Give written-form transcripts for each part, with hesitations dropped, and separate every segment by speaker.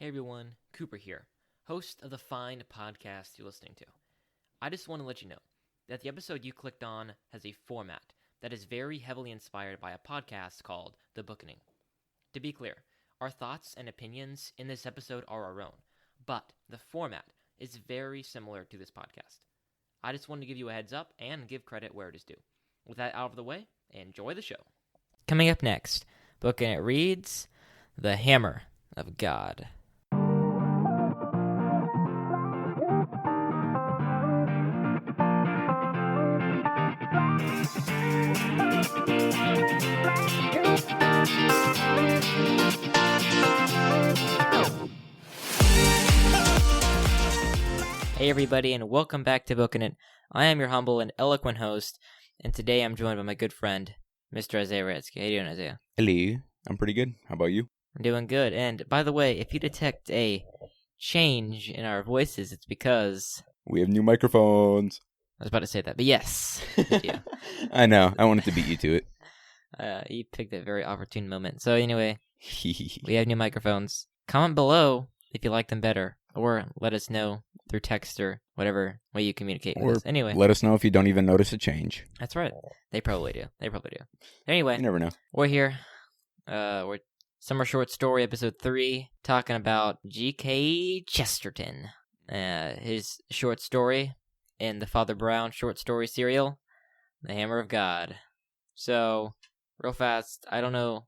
Speaker 1: Hey everyone, Cooper here, host of the fine podcast you're listening to. I just want to let you know that the episode you clicked on has a format that is very heavily inspired by a podcast called The Bookening. To be clear, our thoughts and opinions in this episode are our own, but the format is very similar to this podcast. I just wanted to give you a heads up and give credit where it is due. With that out of the way, enjoy the show. Coming up next, book and it reads, The Hammer of God. Hey everybody, and welcome back to Bookin' It. I am your humble and eloquent host, and today I'm joined by my good friend, Mr. Isaiah Redsky. How you doing, Isaiah?
Speaker 2: Hello, I'm pretty good. How about you?
Speaker 1: I'm doing good, and by the way, if you detect a change in our voices, it's because...
Speaker 2: we have new microphones.
Speaker 1: I was about to say that, but yes, we do.
Speaker 2: I know. I wanted to beat you to it.
Speaker 1: You picked a very opportune moment. So anyway, we have new microphones. Comment below if you like them better, or let us know through text or whatever way you communicate with us. Anyway,
Speaker 2: let us know if you don't even notice a change.
Speaker 1: That's right. They probably do. Anyway,
Speaker 2: you never know.
Speaker 1: We're here. We're Summer Short Story Episode 3, talking about G.K. Chesterton. His short story in the Father Brown short story serial, The Hammer of God. So, real fast, I don't know,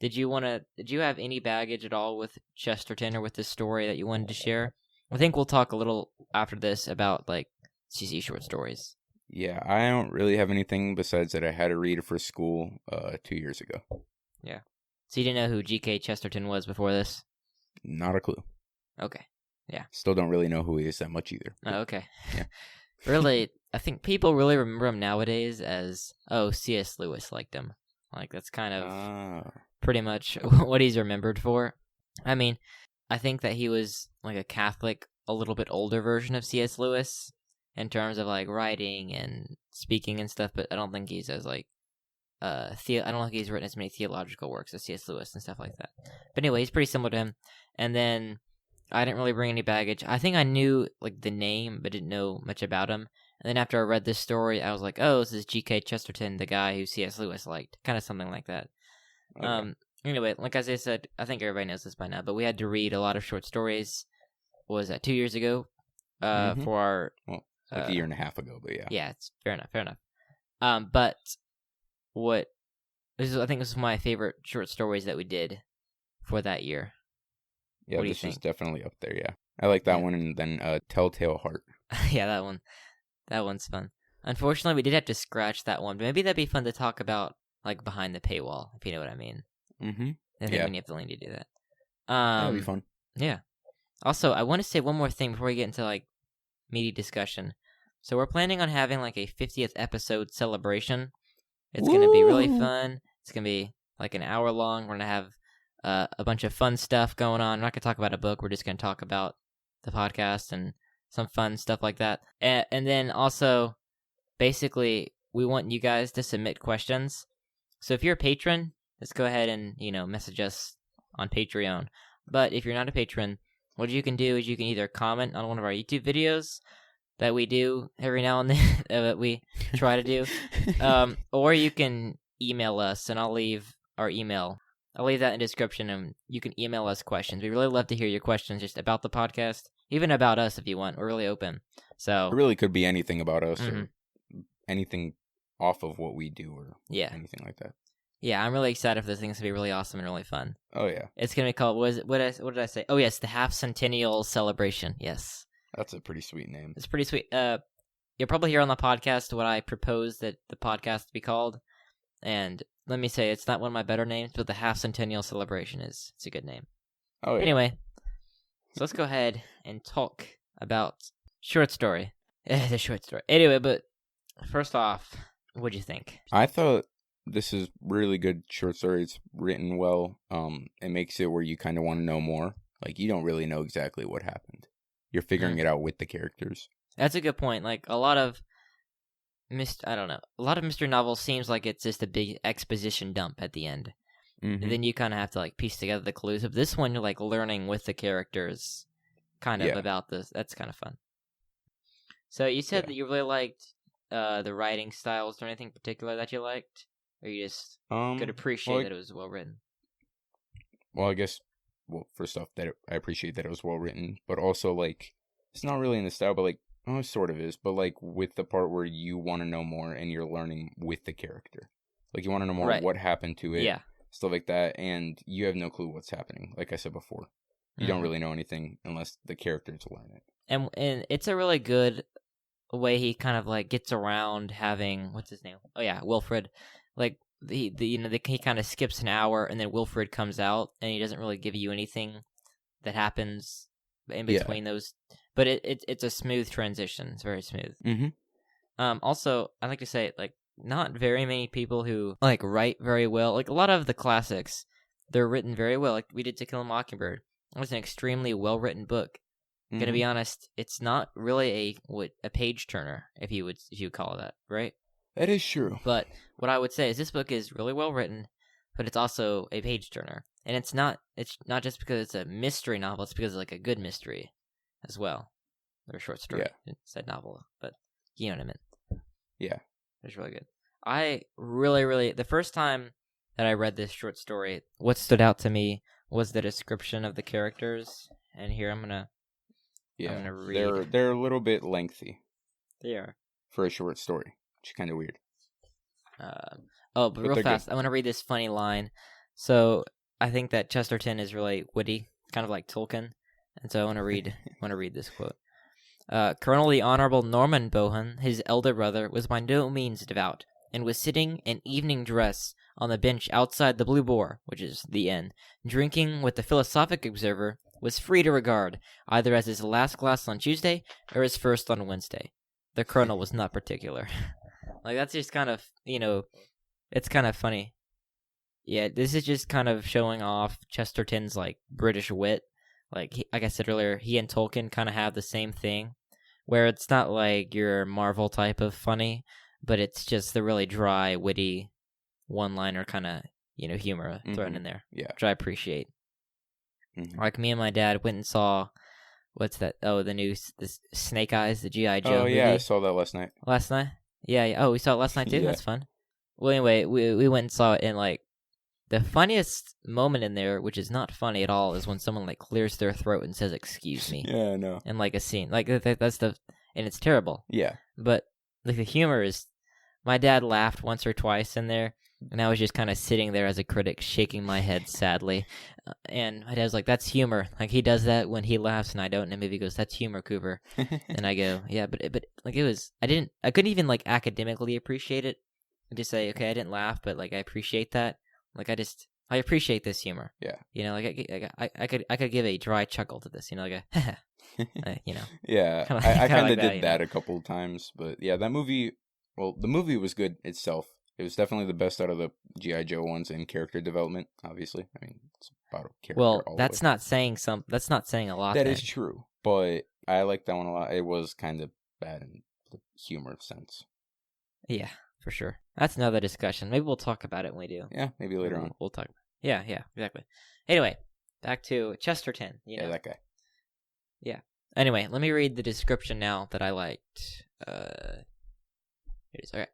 Speaker 1: did you have any baggage at all with Chesterton or with this story that you wanted to share? I think we'll talk a little after this about, like, CC short stories.
Speaker 2: Yeah, I don't really have anything besides that I had to read it for school 2 years ago.
Speaker 1: Yeah. So you didn't know who G.K. Chesterton was before this?
Speaker 2: Not a clue.
Speaker 1: Okay. Yeah.
Speaker 2: Still don't really know who he is that much either.
Speaker 1: Oh, okay.
Speaker 2: Yeah.
Speaker 1: Really, I think people really remember him nowadays as, C.S. Lewis liked him. Like, that's kind of pretty much what he's remembered for. I mean, I think that he was, like, a Catholic, a little bit older version of C.S. Lewis in terms of, like, writing and speaking and stuff, but I don't think he's as, like, I don't think he's written as many theological works as C.S. Lewis and stuff like that. But anyway, he's pretty similar to him. And then I didn't really bring any baggage. I think I knew, like, the name, but didn't know much about him. And then after I read this story, I was like, oh, this is G.K. Chesterton, the guy who C.S. Lewis liked. Kind of something like that. Okay. Anyway, like as I said, I think everybody knows this by now, but we had to read a lot of short stories. What was that, 2 years ago? For our...
Speaker 2: Well, like a year and a half ago, but yeah.
Speaker 1: Yeah, it's fair enough. But I think this is my favorite short stories that we did for that year.
Speaker 2: Yeah, this is definitely up there, yeah. I like that one, and then Telltale Heart.
Speaker 1: Yeah, that one. That one's fun. Unfortunately, we did have to scratch that one, but maybe that'd be fun to talk about, like, behind the paywall, if you know what I mean.
Speaker 2: Mm-hmm.
Speaker 1: I think we have the link to do that.
Speaker 2: That'd be fun.
Speaker 1: Yeah. Also, I want to say one more thing before we get into, like, meaty discussion. So we're planning on having, like, a 50th episode celebration. It's going to be really fun. It's going to be, like, an hour long. We're going to have a bunch of fun stuff going on. We're not going to talk about a book. We're just going to talk about the podcast and some fun stuff like that. And then also, basically, we want you guys to submit questions. So if you're a patron, let's go ahead and, message us on Patreon. But if you're not a patron, what you can do is you can either comment on one of our YouTube videos that we do every now and then, that we try to do, or you can email us, and I'll leave our email. I'll leave that in the description, and you can email us questions. We really love to hear your questions just about the podcast, even about us if you want. We're really open. So
Speaker 2: it really could be anything about us or anything off of what we do or anything like that.
Speaker 1: Yeah, I'm really excited for this thing. It's going to be really awesome and really fun.
Speaker 2: Oh, yeah.
Speaker 1: It's going to be called, what did I say? Oh, yes, the Half Centennial Celebration. Yes.
Speaker 2: That's a pretty sweet name.
Speaker 1: It's pretty sweet. You'll probably hear on the podcast what I proposed that the podcast be called. And let me say, it's not one of my better names, but the Half Centennial Celebration it's a good name.
Speaker 2: Oh, yeah.
Speaker 1: Anyway, so let's go ahead and talk about short story. The short story. Anyway, but first off, what'd you think?
Speaker 2: I thought this is really good short story. It's written well. It makes it where you kind of want to know more. Like, you don't really know exactly what happened. You're figuring it out with the characters.
Speaker 1: That's a good point. Like, a lot of mystery novels seems like it's just a big exposition dump at the end.
Speaker 2: Mhm.
Speaker 1: then you kind of have to like piece together the clues. But this one, you're like learning with the characters, kind of
Speaker 2: Yeah.
Speaker 1: about this. That's kind of fun. So you said
Speaker 2: Yeah.
Speaker 1: that you really liked the writing styles. Is there anything particular that you liked, or you just could appreciate
Speaker 2: well,
Speaker 1: that it was well written?
Speaker 2: Well, I guess, first off, I appreciate that it was well written, but also like it's not really in the style, but like it sort of is, but like with the part where you want to know more and you're learning with the character, like you want to know more
Speaker 1: Right.
Speaker 2: what happened to it,
Speaker 1: Yeah.
Speaker 2: stuff like that, and you have no clue what's happening. Like I said before, you don't
Speaker 1: Mhm.
Speaker 2: really know anything unless the characters learn it.
Speaker 1: And it's a really good way he kind of like gets around having what's his name? Oh yeah, Wilfred. Like he kind of skips an hour and then Wilfred comes out and he doesn't really give you anything that happens in between those. But it's a smooth transition. It's very smooth.
Speaker 2: Mm-hmm.
Speaker 1: Also, I'd like to say like not very many people who like write very well. Like a lot of the classics, they're written very well. Like we did To Kill a Mockingbird. It was an extremely well written book.
Speaker 2: Mm-hmm.
Speaker 1: Gonna be honest, it's not really a page turner, if you would call it that, right?
Speaker 2: That is true.
Speaker 1: But what I would say is this book is really well written, but it's also a page turner, and it's not just because it's a mystery novel; it's because it's like a good mystery as well, or a short story.
Speaker 2: Yeah.
Speaker 1: It said novel, but you know what I meant.
Speaker 2: Yeah,
Speaker 1: it's really good. I really the first time that I read this short story, what stood out to me was the description of the characters, and here I'm gonna read.
Speaker 2: They're a little bit lengthy.
Speaker 1: They are
Speaker 2: for a short story, which is kind of weird.
Speaker 1: But real fast, I want to read this funny line. So I think that Chesterton is really witty, kind of like Tolkien, and so I want to read this quote. Colonel the Honorable Norman Bohun, his elder brother, was by no means devout, and was sitting in evening dress on the bench outside the Blue Boar, which is the inn, drinking what the philosophic observer was free to regard either as his last glass on Tuesday or his first on Wednesday. The colonel was not particular. Like, that's just kind of, it's kind of funny. Yeah, this is just kind of showing off Chesterton's, like, British wit. Like I said earlier, he and Tolkien kind of have the same thing, where it's not like your Marvel type of funny, but it's just the really dry, witty, one-liner kind of, humor thrown in there.
Speaker 2: Yeah.
Speaker 1: Which I appreciate.
Speaker 2: Mm-hmm.
Speaker 1: Like, me and my dad went and saw, what's that? Oh, the Snake Eyes, the G.I. Joe movie.
Speaker 2: I saw that last night.
Speaker 1: Last night? Yeah. Oh, we saw it last night too?
Speaker 2: Yeah.
Speaker 1: That's fun. Well, anyway, we went and saw it, and, like, the funniest moment in there, which is not funny at all, is when someone, like, clears their throat and says, "Excuse me."
Speaker 2: Yeah, I know.
Speaker 1: In, like, a scene. Like, that's and it's terrible.
Speaker 2: Yeah.
Speaker 1: But, like, the humor is, my dad laughed once or twice in there, and I was just kind of sitting there as a critic, shaking my head sadly. And my dad was like, "That's humor." Like, he does that when he laughs and I don't, and the movie goes, "That's humor, Cooper." And I go, "Yeah, but like, it was, I couldn't even, like, academically appreciate it. I just say, okay, I didn't laugh, but, like, I appreciate that. Like, I appreciate this humor."
Speaker 2: Yeah.
Speaker 1: I could give a dry chuckle to this, like a,
Speaker 2: Yeah, I kind of did that a couple of times, but yeah, that movie, well, the movie was good itself. It was definitely the best out of the G.I. Joe ones in character development, obviously. I mean, it's about a character.
Speaker 1: Well,
Speaker 2: all
Speaker 1: that's
Speaker 2: the way.
Speaker 1: not saying that's not saying a lot.
Speaker 2: That is true, but I like that one a lot. It was kind of bad in the humor sense.
Speaker 1: Yeah, for sure. That's another discussion. Maybe we'll talk about it when we do.
Speaker 2: Yeah, maybe later on.
Speaker 1: We'll talk. Yeah, exactly. Anyway, back to Chesterton.
Speaker 2: Yeah, that guy.
Speaker 1: Yeah. Anyway, let me read the description now that I liked. Here it is. Okay.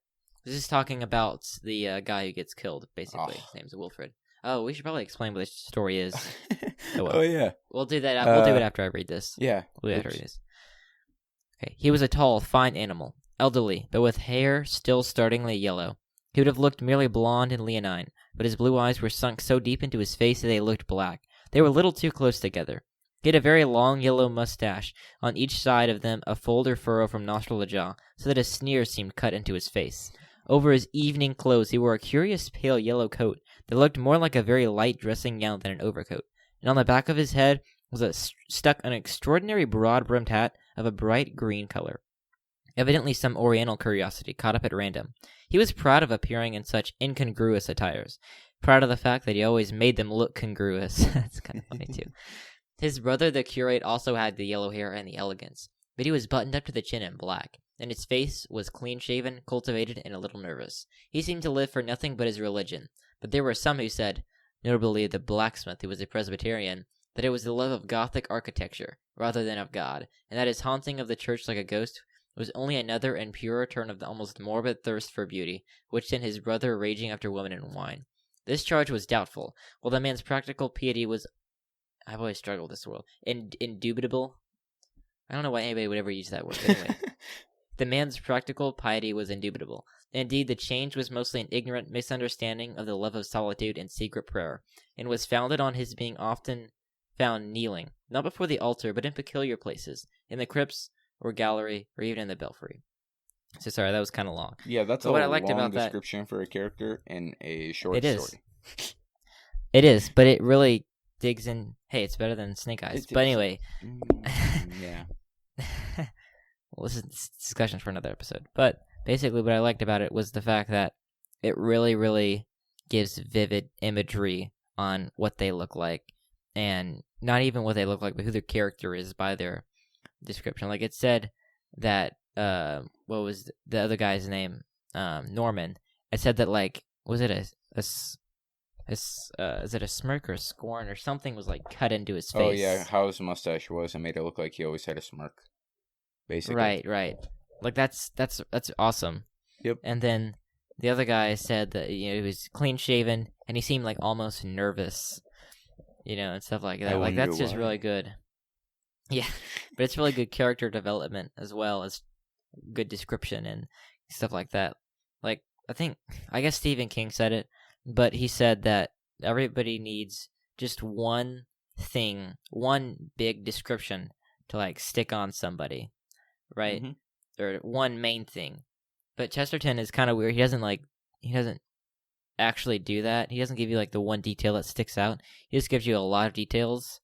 Speaker 1: This is talking about the guy who gets killed, basically. His name's Wilfred. Oh, we should probably explain what this story is.
Speaker 2: Oh, yeah.
Speaker 1: We'll do that. We'll do it after I read this.
Speaker 2: Yeah.
Speaker 1: We'll do it after I read this. Okay. He was a tall, fine animal, elderly, but with hair still startlingly yellow. He would have looked merely blond and leonine, but his blue eyes were sunk so deep into his face that they looked black. They were a little too close together. He had a very long yellow mustache, on each side of them a fold or furrow from nostril to jaw, so that a sneer seemed cut into his face. Over his evening clothes he wore a curious pale yellow coat that looked more like a very light dressing gown than an overcoat, and on the back of his head was stuck an extraordinary broad-brimmed hat of a bright green color. Evidently some oriental curiosity caught up at random. He was proud of appearing in such incongruous attires, proud of the fact that he always made them look congruous. That's kind of funny, too. His brother, the curate, also had the yellow hair and the elegance, but he was buttoned up to the chin in black, and his face was clean-shaven, cultivated, and a little nervous. He seemed to live for nothing but his religion, but there were some who said, notably the blacksmith, who was a Presbyterian, that it was the love of Gothic architecture rather than of God, and that his haunting of the church like a ghost was only another and purer turn of the almost morbid thirst for beauty, which sent his brother raging after women and wine. This charge was doubtful, while the man's practical piety was, I've always struggled with this word, indubitable. I don't know why anybody would ever use that word, but anyway. The man's practical piety was indubitable. Indeed, the change was mostly an ignorant misunderstanding of the love of solitude and secret prayer, and was founded on his being often found kneeling, not before the altar, but in peculiar places, in the crypts or gallery, or even in the belfry. So sorry, that was kind of long.
Speaker 2: Yeah, that's
Speaker 1: But
Speaker 2: a
Speaker 1: what I liked
Speaker 2: long
Speaker 1: about that-
Speaker 2: description for a character in a short
Speaker 1: It is.
Speaker 2: story.
Speaker 1: It is, but it really digs in. Hey, it's better than Snake Eyes.
Speaker 2: It
Speaker 1: But
Speaker 2: is.
Speaker 1: anyway,
Speaker 2: Yeah.
Speaker 1: well, this is discussion for another episode. But basically, what I liked about it was the fact that it really, really gives vivid imagery on what they look like, and not even what they look like, but who their character is by their description. Like it said that what was the other guy's name? Norman. It said that like was it is it a smirk or a scorn or something was like cut into his face?
Speaker 2: Oh yeah, how his mustache was and made it look like he always had a smirk. Basically.
Speaker 1: Right. Like that's awesome.
Speaker 2: Yep.
Speaker 1: And then the other guy said that he was clean shaven and he seemed like almost nervous, and stuff like that. Like that's just really good. Yeah, but it's really good character development as well as good description and stuff like that. Like I guess Stephen King said it, but he said that everybody needs just one thing, one big description to like stick on somebody, right?
Speaker 2: Mm-hmm.
Speaker 1: Or one main thing. But Chesterton is kind of weird. He doesn't actually do that. He doesn't give you like the one detail that sticks out. He just gives you a lot of details,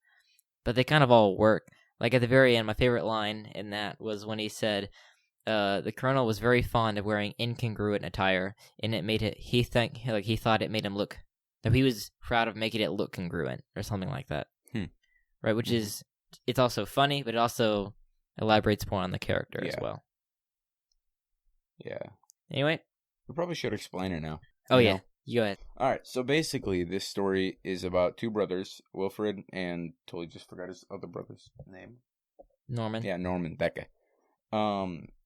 Speaker 1: but they kind of all work. Like at the very end, my favorite line in that was when he said, the colonel was very fond of wearing incongruent attire, and it made it. He thought it made him look. That he was proud of making it look congruent, or something like that. Right, which is it's also funny, but it also elaborates more on the character as well.
Speaker 2: Yeah.
Speaker 1: Anyway,
Speaker 2: we probably should explain it now.
Speaker 1: Oh yeah, you go ahead.
Speaker 2: All right, so basically, this story is about two brothers, Wilfred and totally just forgot his other brother's name.
Speaker 1: Norman.
Speaker 2: Yeah, Norman, that guy.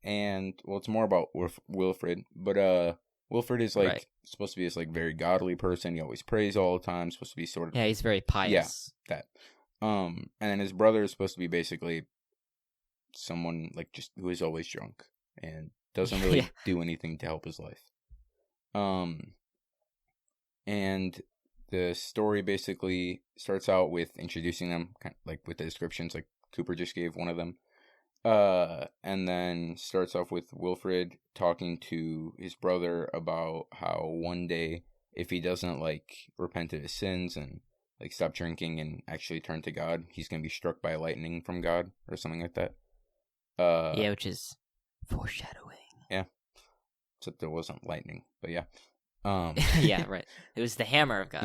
Speaker 2: And well, it's more about Wilfred, but Wilfred is like supposed to be this like very godly person. He always prays all the time. Supposed to be sort of
Speaker 1: he's very pious.
Speaker 2: Yeah, that. And then his brother is supposed to be basically someone like just who is always drunk and doesn't really do anything to help his life. And the story basically starts out with introducing them, kind of like with the descriptions like Cooper just gave one of them. And then starts off with Wilfred talking to his brother about how one day, if he doesn't like repent of his sins and like stop drinking and actually turn to God, he's gonna be struck by lightning from God or something like that.
Speaker 1: Which is foreshadowing.
Speaker 2: Yeah, except there wasn't lightning, but yeah.
Speaker 1: Yeah, right. It was the hammer of God.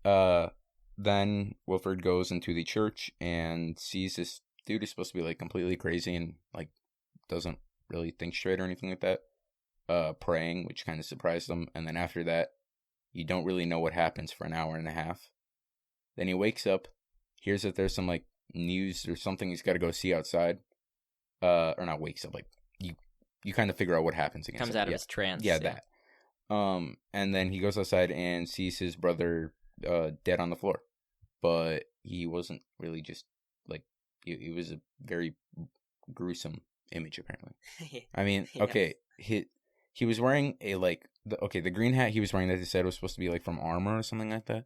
Speaker 2: Yeah. Then Wilfred goes into the church and sees this dude is supposed to be like completely crazy and like doesn't really think straight or anything like that. Praying, which kind of surprised him. And then after that, you don't really know what happens for an hour and a half. Then he wakes up, hears that there's some like news or something he's got to go see outside. Or not wakes up, like you kind of figure out what happens again.
Speaker 1: Comes out of his trance.
Speaker 2: Yeah, that. And then he goes outside and sees his brother dead on the floor. But he wasn't really just like it was a very gruesome image apparently. I mean, okay, he was wearing a like the green hat he was wearing that they said was supposed to be like from armor or something like that.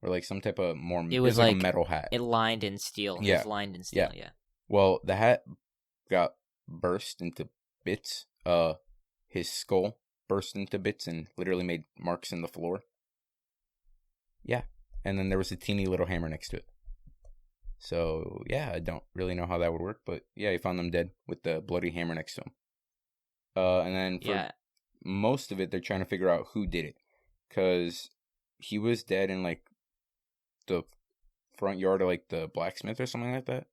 Speaker 2: Or like some type of more
Speaker 1: it was
Speaker 2: like a metal hat.
Speaker 1: It lined in steel.
Speaker 2: Yeah.
Speaker 1: It was lined in steel, yeah.
Speaker 2: Well, the hat got burst into bits. His skull burst into bits and literally made marks in the floor. Yeah. And then there was a teeny little hammer next to it. So, yeah, I don't really know how that would work, but yeah, he found them dead with the bloody hammer next to him. And then for most of it, they're trying to figure out who did it. Because he was dead in, like, the front yard of, like, the blacksmith or something like that.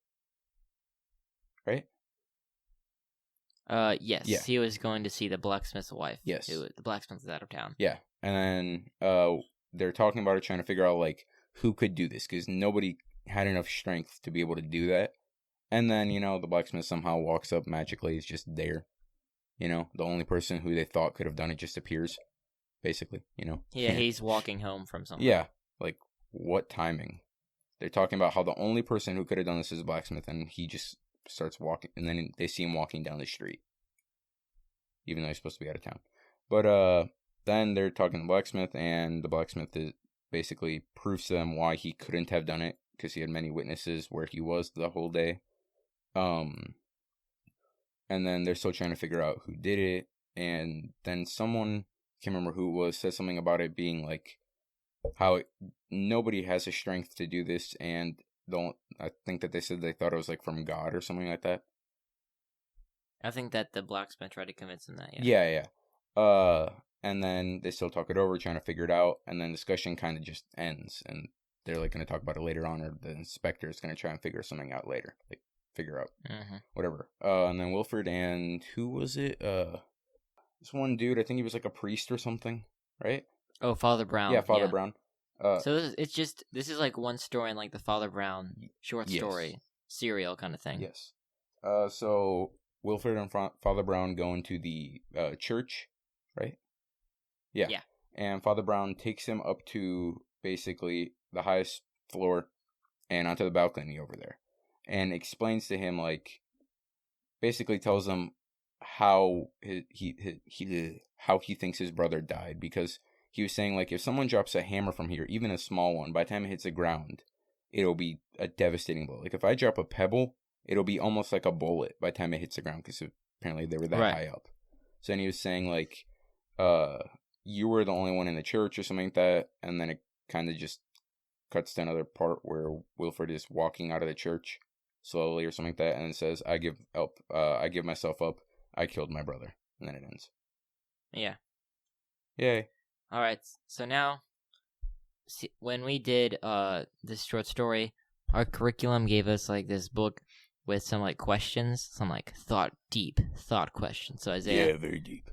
Speaker 2: Right?
Speaker 1: Yes.
Speaker 2: Yeah.
Speaker 1: He was going to see the blacksmith's wife.
Speaker 2: Yes.
Speaker 1: The blacksmith was out of town.
Speaker 2: Yeah. And then they're talking about it, trying to figure out like who could do this, because nobody had enough strength to be able to do that. And then, the blacksmith somehow walks up magically, is just there. The only person who they thought could have done it just appears, basically,
Speaker 1: Yeah, he's walking home from somewhere.
Speaker 2: Yeah, like, what timing? They're talking about how the only person who could have done this is a blacksmith, and he just starts walking, and then they see him walking down the street, even though he's supposed to be out of town. But then they're talking to the blacksmith, and the blacksmith basically proves to them why he couldn't have done it, because he had many witnesses where he was the whole day. And then they're still trying to figure out who did it, and then someone, can't remember who it was, said something about it being like how nobody has the strength to do this, and I think that they said they thought it was like from God or something like that.
Speaker 1: I think that the blacksmith tried to convince him that.
Speaker 2: Yeah. And then they still talk it over, trying to figure it out, and then discussion kind of just ends, and they're like going to talk about it later on, or the inspector is going to try and figure something out later, like figure out whatever. And then Wilfred and who was it? This one dude, I think he was like a priest or something, right?
Speaker 1: Oh, Father Brown.
Speaker 2: Yeah, Father Brown.
Speaker 1: So this is like one story in like the Father Brown short story serial kind of thing.
Speaker 2: Yes. So Wilfred and Father Brown go into the church, right? Yeah. And Father Brown takes him up to basically the highest floor and onto the balcony over there, and explains to him, like, basically tells him how how he thinks his brother died, because he was saying, like, if someone drops a hammer from here, even a small one, by the time it hits the ground, it'll be a devastating blow. Like, if I drop a pebble, it'll be almost like a bullet by the time it hits the ground, because apparently they were that high up. So then he was saying, like, you were the only one in the church or something like that, and then it kind of just cuts to another part where Wilfred is walking out of the church slowly or something like that, and it says, I give myself up, I killed my brother, and then it ends.
Speaker 1: Yeah.
Speaker 2: Yay.
Speaker 1: Alright, so now, when we did this short story, our curriculum gave us like this book with some like questions, some like deep thought questions. So Isaiah,
Speaker 2: yeah, very deep.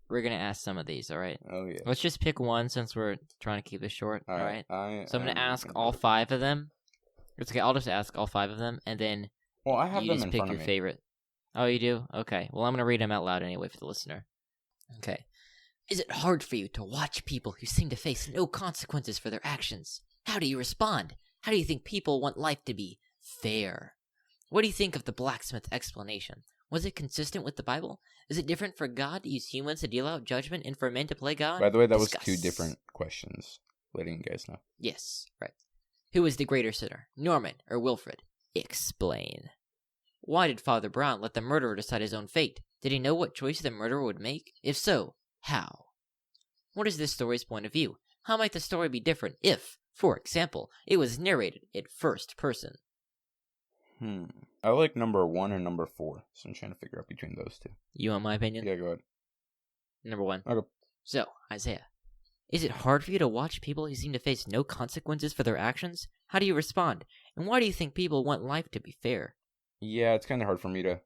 Speaker 1: We're gonna ask some of these, alright?
Speaker 2: Oh yeah.
Speaker 1: Let's just pick one since we're trying to keep this short, alright? So I'm gonna ask all 5 of them. It's okay, I'll just ask all 5 of them, and then
Speaker 2: I have
Speaker 1: you
Speaker 2: them
Speaker 1: just
Speaker 2: in
Speaker 1: pick
Speaker 2: front
Speaker 1: your
Speaker 2: of me.
Speaker 1: favorite. Oh, you do? Okay. Well, I'm gonna read them out loud anyway for the listener. Okay. Is it hard for you to watch people who seem to face no consequences for their actions? How do you respond? How do you think people want life to be fair? What do you think of the blacksmith's explanation? Was it consistent with the Bible? Is it different for God to use humans to deal out judgment and for men to play God?
Speaker 2: By the way, that
Speaker 1: Discuss.
Speaker 2: was 2 different questions. Letting you guys know.
Speaker 1: Yes, right. Who is the greater sinner, Norman or Wilfred? Explain. Why did Father Brown let the murderer decide his own fate? Did he know what choice the murderer would make? If so, how? What is this story's point of view? How might the story be different if, for example, it was narrated in first person?
Speaker 2: I like number 1 and number 4, so I'm trying to figure out between those 2.
Speaker 1: You want my opinion?
Speaker 2: Yeah, go ahead.
Speaker 1: Number 1.
Speaker 2: Okay.
Speaker 1: So, Isaiah, is it hard for you to watch people who seem to face no consequences for their actions? How do you respond? And why do you think people want life to be fair?
Speaker 2: Yeah, it's kind of hard for me to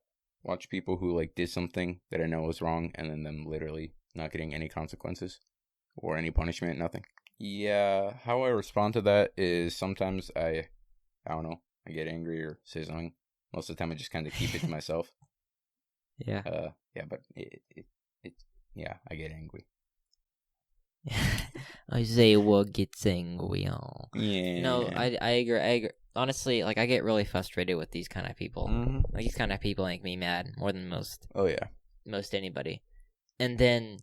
Speaker 2: watch people who, like, did something that I know was wrong, and then them literally not getting any consequences or any punishment, nothing. Yeah, how I respond to that is sometimes I don't know, I get angry or say something. Most of the time I just kind of keep it to myself.
Speaker 1: Yeah.
Speaker 2: Yeah, but yeah, I get angry.
Speaker 1: Isaiah gets angry.
Speaker 2: Yeah.
Speaker 1: No, I agree. Honestly, like, I get really frustrated with these kind of people.
Speaker 2: Mm-hmm.
Speaker 1: Like, these kind of people make me mad more than most.
Speaker 2: Oh yeah.
Speaker 1: Most anybody. And then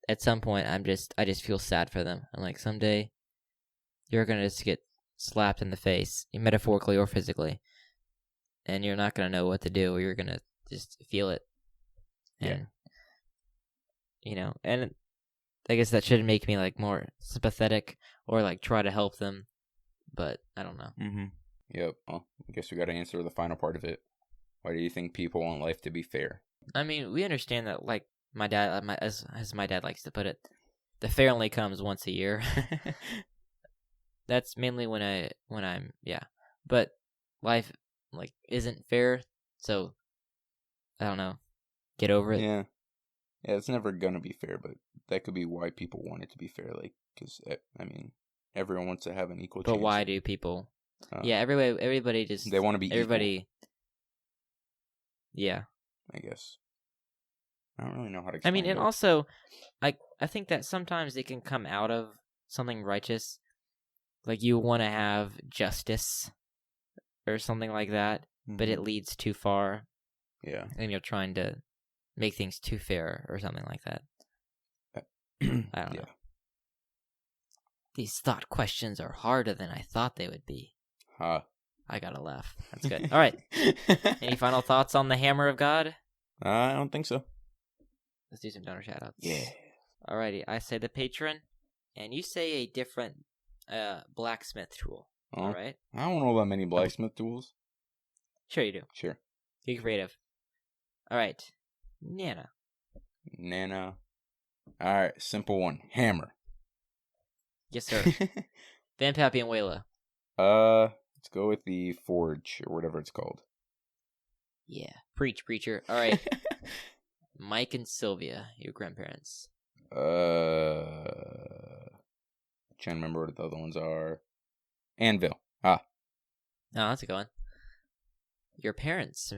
Speaker 1: at some point I just feel sad for them. I'm like, someday you're gonna just get slapped in the face, metaphorically or physically, and you're not gonna know what to do. You're gonna just feel it. And and I guess that should make me like more sympathetic or like try to help them, but I don't know.
Speaker 2: Mm-hmm. Yep. Well, I guess we got to answer the final part of it. Why do you think people want life to be fair? I
Speaker 1: mean, we understand that, like my dad, as my dad likes to put it, the fair only comes once a year. That's mainly when I'm but life like isn't fair, so I don't know. Get over it.
Speaker 2: Yeah, it's never gonna be fair, but that could be why people want it to be fair. Like, Because, I mean, everyone wants to have an equal
Speaker 1: But
Speaker 2: chance.
Speaker 1: why do people? Yeah, everybody just...
Speaker 2: They want to be
Speaker 1: everybody...
Speaker 2: equal,
Speaker 1: Yeah.
Speaker 2: I guess. I don't really know how to
Speaker 1: I
Speaker 2: explain
Speaker 1: mean, and
Speaker 2: it.
Speaker 1: also, I think that sometimes it can come out of something righteous. Like, you want to have justice or something like that, but it leads too far.
Speaker 2: Yeah.
Speaker 1: And you're trying to make things too fair or something like that. I don't know. These thought questions are harder than I thought they would be.
Speaker 2: Huh.
Speaker 1: I gotta laugh. That's good. All right. Any final thoughts on the Hammer of God?
Speaker 2: I don't think so.
Speaker 1: Let's do some donor shoutouts.
Speaker 2: Yeah.
Speaker 1: Alrighty. I say the patron, and you say a different blacksmith tool. All right.
Speaker 2: I don't know that many blacksmith tools.
Speaker 1: Sure you do.
Speaker 2: Sure.
Speaker 1: Be creative. All right. Nana.
Speaker 2: All right. Simple one. Hammer.
Speaker 1: Yes, sir. Van Pappy and Wayla.
Speaker 2: Let's go with the Forge or whatever it's called.
Speaker 1: Yeah. Preach, preacher. All right. Mike and Sylvia, your grandparents.
Speaker 2: Trying to remember what the other ones are. Anvil. Ah.
Speaker 1: Oh, that's a good one. Your parents,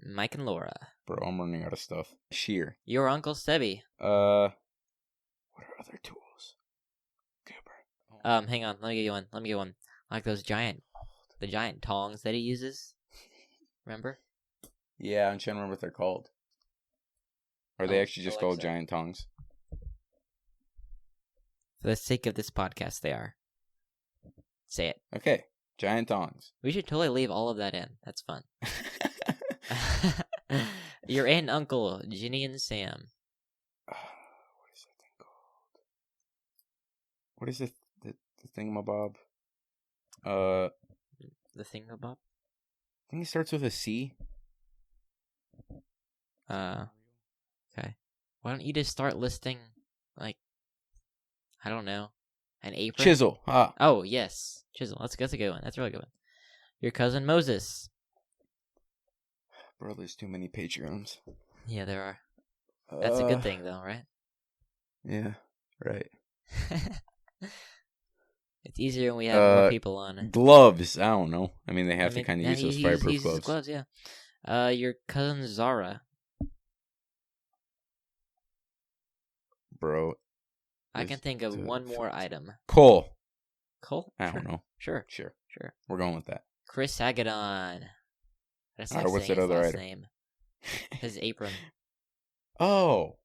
Speaker 1: Mike and Laura.
Speaker 2: Bro, I'm running out of stuff. Shear.
Speaker 1: Your Uncle Stebby.
Speaker 2: What are other tools? Cooper.
Speaker 1: Hang on. Let me get one. Like the giant tongs that he uses. Remember?
Speaker 2: Yeah, I'm trying to remember what they're called. Are they actually just called giant tongs?
Speaker 1: For the sake of this podcast, they are. Say it.
Speaker 2: Okay. Giant tongs.
Speaker 1: We should totally leave all of that in. That's fun. Your aunt and uncle, Ginny and Sam.
Speaker 2: What is that thing called? What is it? The thingamabob?
Speaker 1: The thingamabob?
Speaker 2: I think it starts with a C.
Speaker 1: Okay. Why don't you just start listing, like, I don't know, an apron?
Speaker 2: Chisel. Ah.
Speaker 1: Oh, yes. Chisel. That's a good one. That's a really good one. Your cousin Moses.
Speaker 2: Bro, there's too many Patreons.
Speaker 1: Yeah, there are. That's a good thing, though, right?
Speaker 2: Yeah, right.
Speaker 1: It's easier when we have more people on.
Speaker 2: Gloves. I don't know. I mean, they have to kind of use those fireproof gloves.
Speaker 1: Gloves, yeah. Your cousin Zara.
Speaker 2: Bro.
Speaker 1: I can think of one more item.
Speaker 2: Cole.
Speaker 1: Cole?
Speaker 2: I don't know.
Speaker 1: Sure.
Speaker 2: We're going with that.
Speaker 1: Chris Agadon. That's like
Speaker 2: what's
Speaker 1: saying
Speaker 2: that
Speaker 1: his
Speaker 2: other
Speaker 1: last
Speaker 2: item?
Speaker 1: name. His apron.
Speaker 2: Oh.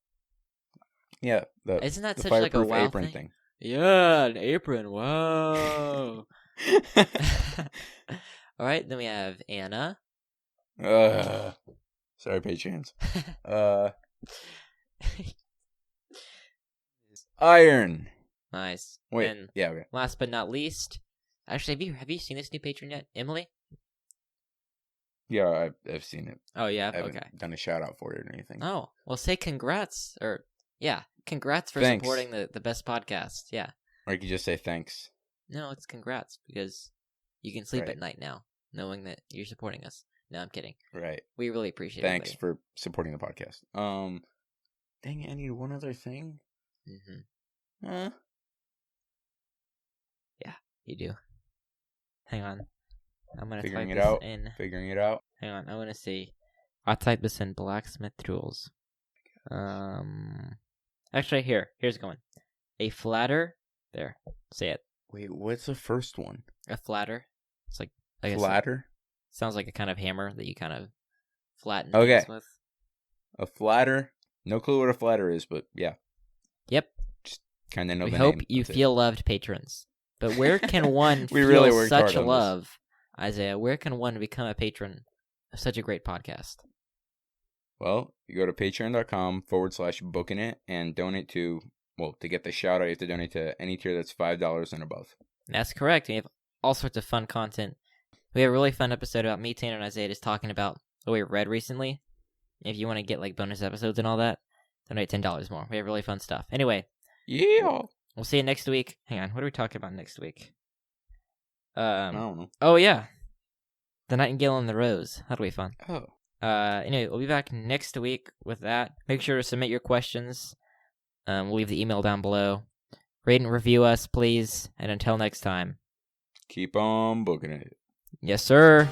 Speaker 2: Yeah.
Speaker 1: Isn't that
Speaker 2: the
Speaker 1: such like a
Speaker 2: fireproof
Speaker 1: wow
Speaker 2: apron
Speaker 1: thing? Yeah, an apron. Wow. All right, then we have Anna.
Speaker 2: Sorry, Patreons. Iron.
Speaker 1: Nice.
Speaker 2: Wait.
Speaker 1: And
Speaker 2: yeah. Okay.
Speaker 1: last but not least, actually, have you seen this new patron yet, Emily?
Speaker 2: Yeah, I've seen it.
Speaker 1: Oh yeah.
Speaker 2: I haven't
Speaker 1: Okay.
Speaker 2: done a shout out for it or anything.
Speaker 1: Oh well, say congrats congrats for
Speaker 2: Thanks.
Speaker 1: supporting the best podcast. Yeah.
Speaker 2: Or you could just say thanks.
Speaker 1: No, it's congrats because you can sleep
Speaker 2: Right.
Speaker 1: at night now knowing that you're supporting us. No, I'm kidding.
Speaker 2: Right.
Speaker 1: We really appreciate it.
Speaker 2: Thanks for supporting the podcast. Dang it, I need one other thing.
Speaker 1: Mm-hmm. Yeah, you do. Hang on. I'm going to type this in.
Speaker 2: Figuring it out.
Speaker 1: Hang on, I want to see. I'll type this in blacksmith tools. Actually, here's going. A flatter. There. Say it.
Speaker 2: Wait, what's the first one?
Speaker 1: A flatter. It's like I guess
Speaker 2: Flatter?
Speaker 1: sounds like a kind of hammer that you kind of flatten
Speaker 2: Okay.
Speaker 1: things with.
Speaker 2: A flatter? No clue what a flatter is, but yeah.
Speaker 1: Yep.
Speaker 2: Just kind of know
Speaker 1: We
Speaker 2: the
Speaker 1: hope
Speaker 2: name.
Speaker 1: you
Speaker 2: That's
Speaker 1: feel loved, patrons. But where can one
Speaker 2: We
Speaker 1: feel
Speaker 2: really worked hard
Speaker 1: such
Speaker 2: on this.
Speaker 1: love, Isaiah? Where can one become a patron of such a great podcast?
Speaker 2: Well, you go to patreon.com/bookinit and donate to get the shout out, you have to donate to any tier that's $5 and above.
Speaker 1: That's correct. We have all sorts of fun content. We have a really fun episode about me, Tanner, and Isaiah just talking about what we read recently. If you want to get like bonus episodes and all that, donate $10 more. We have really fun stuff. Anyway.
Speaker 2: Yeah.
Speaker 1: We'll see you next week. Hang on. What are we talking about next week?
Speaker 2: I don't know.
Speaker 1: Oh, yeah. The Nightingale and the Rose. That'll be fun.
Speaker 2: Oh.
Speaker 1: Anyway, we'll be back next week with that. Make sure to submit your questions. We'll leave the email down below. Rate and review us, please. And until next time.
Speaker 2: Keep on booking it.
Speaker 1: Yes, sir.